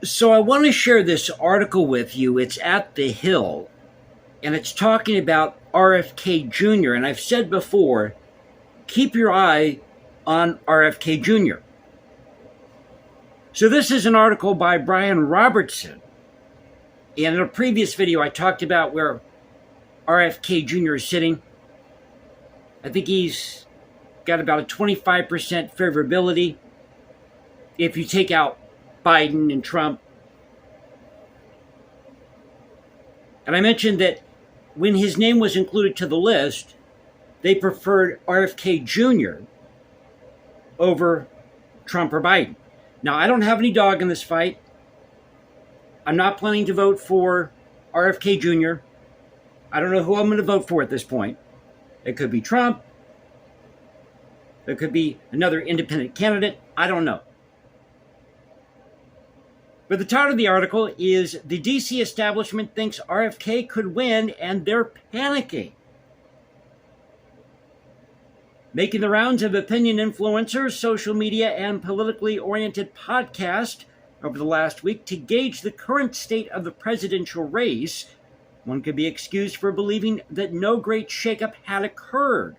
So I want to share this article with you. It's at The Hill, and it's talking about RFK Jr. And I've said before, keep your eye on RFK Jr. So this is an article by Brian Robertson. And in a previous video, I talked about where RFK Jr. is sitting. I think he's got about a 25% favorability if you take out Biden and Trump. And I mentioned that when his name was included to the list, they preferred RFK Jr. over Trump or Biden. Now, I don't have any dog in this fight. I'm not planning to vote for RFK Jr. I don't know who I'm going to vote for at this point. It could be Trump. It could be another independent candidate. I don't know. But the title of the article is "The D.C. Establishment Thinks RFK Could Win and They're Panicking." Making the rounds of opinion influencers, social media, and politically oriented podcasts over the last week to gauge the current state of the presidential race, one could be excused for believing that no great shakeup had occurred.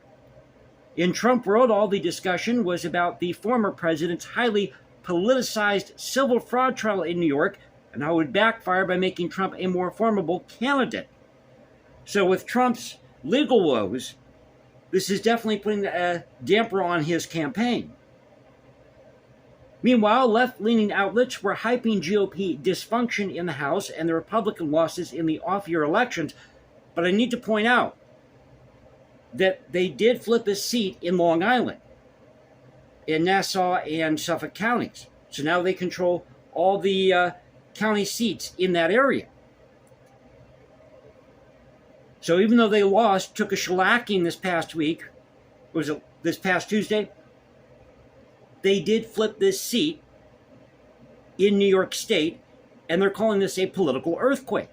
In Trump world, all the discussion was about the former president's highly politicized civil fraud trial in New York and how it would backfire by making Trump a more formidable candidate. So with Trump's legal woes, this is definitely putting a damper on his campaign. Meanwhile, left-leaning outlets were hyping GOP dysfunction in the House and the Republican losses in the off-year elections, but I need to point out that they did flip a seat in Long Island, in Nassau and Suffolk counties. So now they control all the county seats in that area. So even though they lost, took a shellacking this past week, was it this past Tuesday? They did flip this seat in New York State, and they're calling this a political earthquake.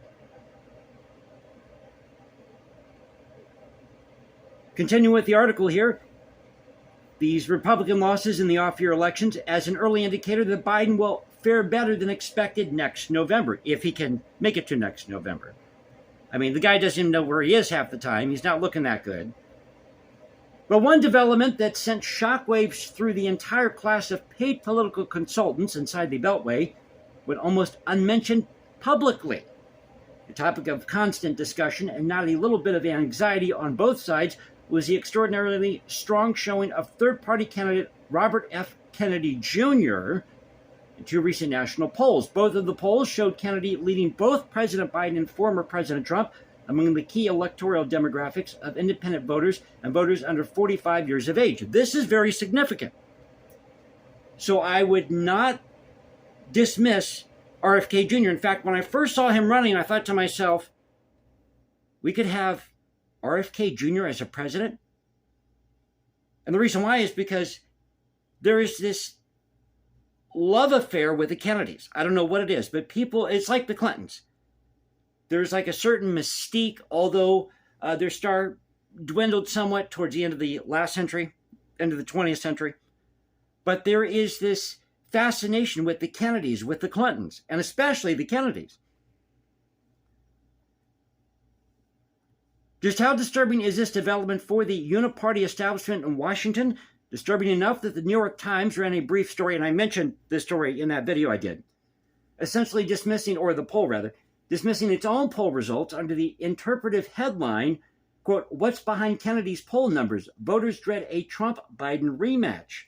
Continuing with the article here, these Republican losses in the off-year elections as an early indicator that Biden will fare better than expected next November, if he can make it to next November. I mean, the guy doesn't even know where he is half the time. He's not looking that good. But one development that sent shockwaves through the entire class of paid political consultants inside the Beltway went almost unmentioned publicly. The topic of constant discussion and not a little bit of anxiety on both sides was the extraordinarily strong showing of third-party candidate Robert F. Kennedy Jr. in two recent national polls. Both of the polls showed Kennedy leading both President Biden and former President Trump among the key electoral demographics of independent voters and voters under 45 years of age. This is very significant. So I would not dismiss RFK Jr. In fact, when I first saw him running, I thought to myself, we could have RFK Jr. as a president. And the reason why is because there is this love affair with the Kennedys. I don't know what it is, but people, it's like the Clintons. There's like a certain mystique, although their star dwindled somewhat towards the end of the last century, end of the 20th century. But there is this fascination with the Kennedys, with the Clintons, and especially the Kennedys. Just how disturbing is this development for the uniparty establishment in Washington? Disturbing enough that the New York Times ran a brief story, and I mentioned this story in that video I did, essentially dismissing, or the poll rather, dismissing its own poll results under the interpretive headline, quote, "What's behind Kennedy's poll numbers? Voters dread a Trump-Biden rematch."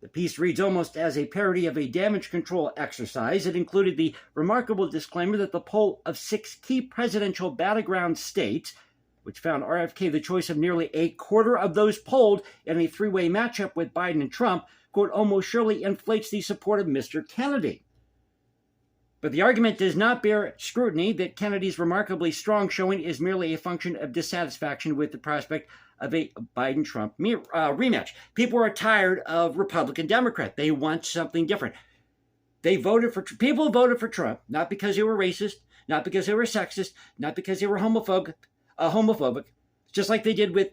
The piece reads almost as a parody of a damage control exercise. It included the remarkable disclaimer that the poll of 6 key presidential battleground states, which found RFK the choice of nearly a quarter of those polled in a three-way matchup with Biden and Trump, quote, "almost surely inflates the support of Mr. Kennedy." But the argument does not bear scrutiny that Kennedy's remarkably strong showing is merely a function of dissatisfaction with the prospect of a Biden-Trump rematch. People are tired of Republican-Democrat. They want something different. People voted for Trump, not because they were racist, not because they were sexist, not because they were homophobic, just like they did with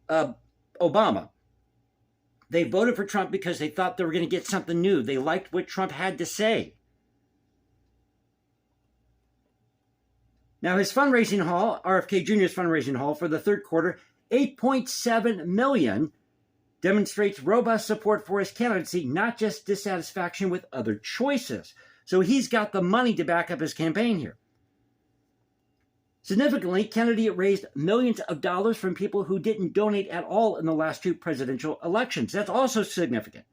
Obama. They voted for Trump because they thought they were going to get something new. They liked what Trump had to say. Now, his fundraising haul, RFK Jr.'s fundraising haul for the third quarter, $8.7 million, demonstrates robust support for his candidacy, not just dissatisfaction with other choices. So he's got the money to back up his campaign here. Significantly, Kennedy raised millions of dollars from people who didn't donate at all in the last two presidential elections. That's also significant.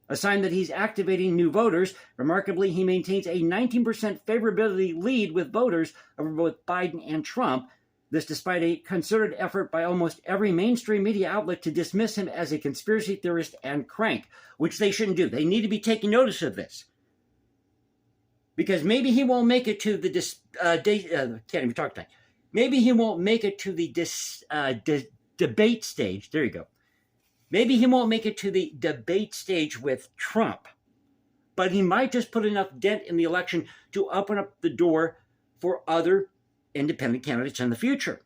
A sign that he's activating new voters. Remarkably, he maintains a 19% favorability lead with voters over both Biden and Trump. This despite a concerted effort by almost every mainstream media outlet to dismiss him as a conspiracy theorist and crank, which they shouldn't do. They need to be taking notice of this. Because maybe he won't make it to the can't even talk tonight. Maybe he won't make it to the debate stage. There you go. Maybe he won't make it to the debate stage with Trump, but he might just put enough dent in the election to open up the door for other independent candidates in the future.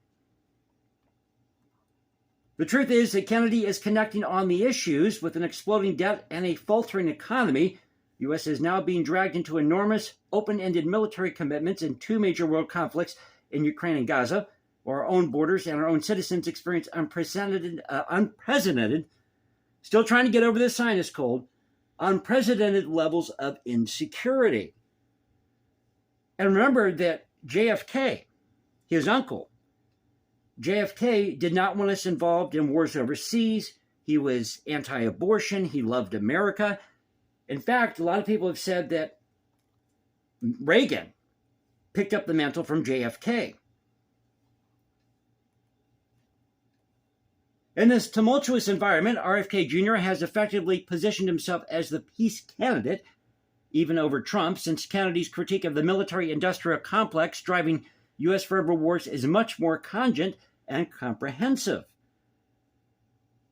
The truth is that Kennedy is connecting on the issues. With an exploding debt and a faltering economy, the U.S. is now being dragged into enormous, open-ended military commitments in two major world conflicts in Ukraine and Gaza, where our own borders and our own citizens experience unprecedented, still trying to get over this sinus cold, unprecedented levels of insecurity. And remember that JFK, his uncle, JFK did not want us involved in wars overseas. He was anti-abortion. He loved America. In fact, a lot of people have said that Reagan picked up the mantle from JFK. In this tumultuous environment, RFK Jr. has effectively positioned himself as the peace candidate, even over Trump, since Kennedy's critique of the military-industrial complex driving U.S. forever wars is much more cogent and comprehensive.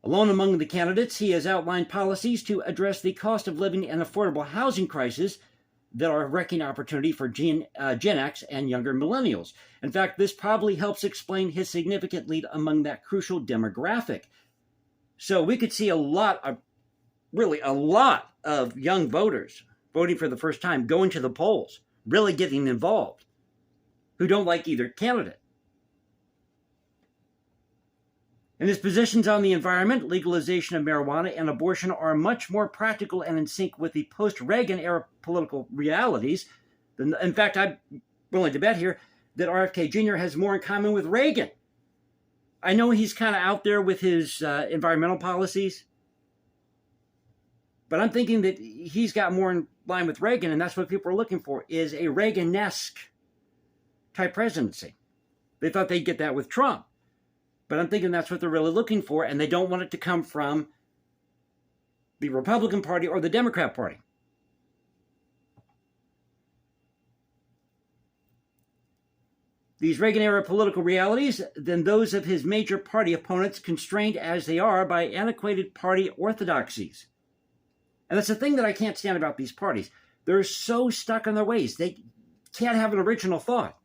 Alone among the candidates, he has outlined policies to address the cost of living and affordable housing crisis that are a wrecking opportunity for Gen X and younger millennials. In fact, this probably helps explain his significant lead among that crucial demographic. So we could see a lot of young voters voting for the first time, going to the polls, really getting involved, who don't like either candidate. And his positions on the environment, legalization of marijuana, and abortion are much more practical and in sync with the post-Reagan era political realities. In fact, I'm willing to bet here that RFK Jr. has more in common with Reagan. I know he's kind of out there with his environmental policies, but I'm thinking that he's got more in line with Reagan, and that's what people are looking for, is a Reagan-esque type presidency. They thought they'd get that with Trump. But I'm thinking that's what they're really looking for, and they don't want it to come from the Republican Party or the Democrat Party. These Reagan-era political realities, then those of his major party opponents, constrained as they are by antiquated party orthodoxies. And that's the thing that I can't stand about these parties. They're so stuck in their ways. They can't have an original thought.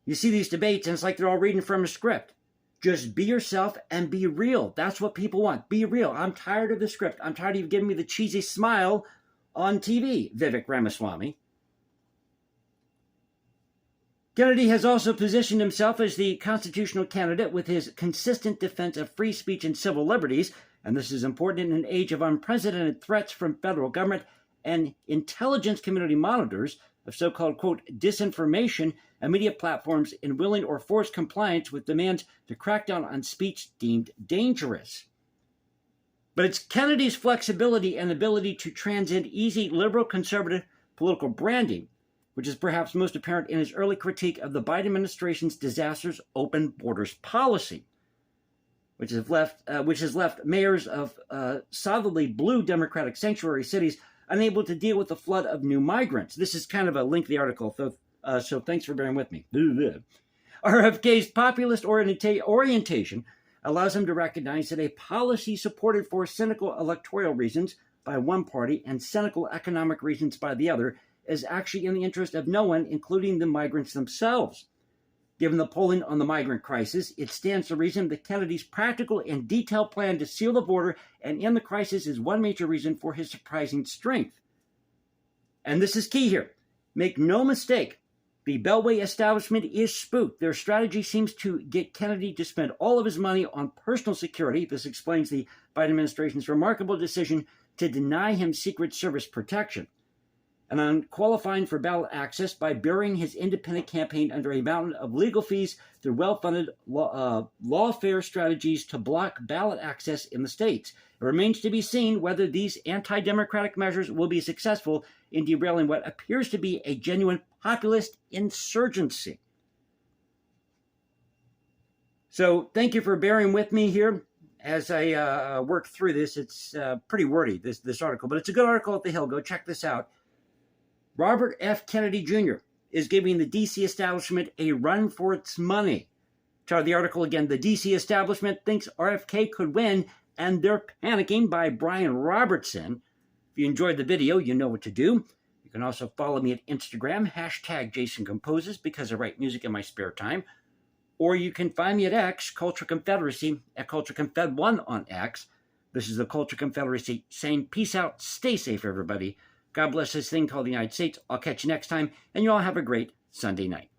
You see these debates, and it's like they're all reading from a script. Just be yourself and be real. That's what people want. Be real. I'm tired of the script. I'm tired of you giving me the cheesy smile on TV, Vivek Ramaswamy. Kennedy has also positioned himself as the constitutional candidate with his consistent defense of free speech and civil liberties, and this is important in an age of unprecedented threats from federal government and intelligence community monitors of so-called, quote, disinformation and media platforms in willing or forced compliance with demands to crack down on speech deemed dangerous. But it's Kennedy's flexibility and ability to transcend easy liberal conservative political branding, which is perhaps most apparent in his early critique of the Biden administration's disastrous open borders policy, which has left mayors of solidly blue Democratic sanctuary cities unable to deal with the flood of new migrants. This is kind of a lengthy article, so thanks for bearing with me. RFK's populist orientation allows him to recognize that a policy supported for cynical electoral reasons by one party and cynical economic reasons by the other is actually in the interest of no one, including the migrants themselves. Given the polling on the migrant crisis, it stands to reason that Kennedy's practical and detailed plan to seal the border and end the crisis is one major reason for his surprising strength. And this is key here. Make no mistake, The Beltway establishment is spooked. Their strategy seems to get Kennedy to spend all of his money on personal security. This explains the Biden administration's remarkable decision to deny him Secret Service protection and on qualifying for ballot access by burying his independent campaign under a mountain of legal fees through well-funded lawfare strategies to block ballot access in the states. It remains to be seen whether these anti-democratic measures will be successful in derailing what appears to be a genuine populist insurgency. So thank you for bearing with me here as I work through this. It's pretty wordy, this article, but it's a good article at the Hill. Go check this out. Robert F. Kennedy Jr. is giving the D.C. establishment a run for its money. Try the article again. The D.C. establishment thinks RFK could win, and they're panicking, by Brian Robertson. If you enjoyed the video, you know what to do. You can also follow me at Instagram, #JasonComposes, because I write music in my spare time. Or you can find me at X, Culture Confederacy, at CultureConfed1 on X. This is the Culture Confederacy saying peace out, stay safe, everybody. God bless this thing called the United States. I'll catch you next time, and you all have a great Sunday night.